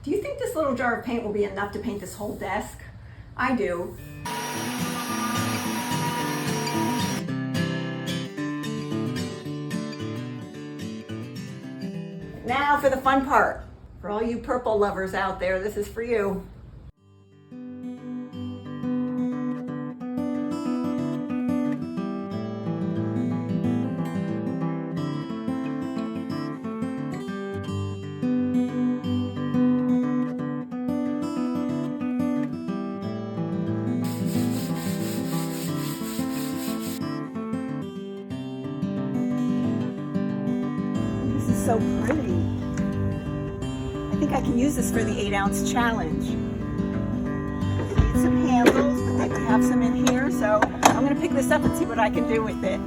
Do you think this little jar of paint will be enough to paint this whole desk? I do. Now for the fun part. For all you purple lovers out there, this is for you. This is so pretty. I think I can use this for the 8-ounce challenge. It needs some handles, but we have some in here, so I'm going to pick this up and see what I can do with it.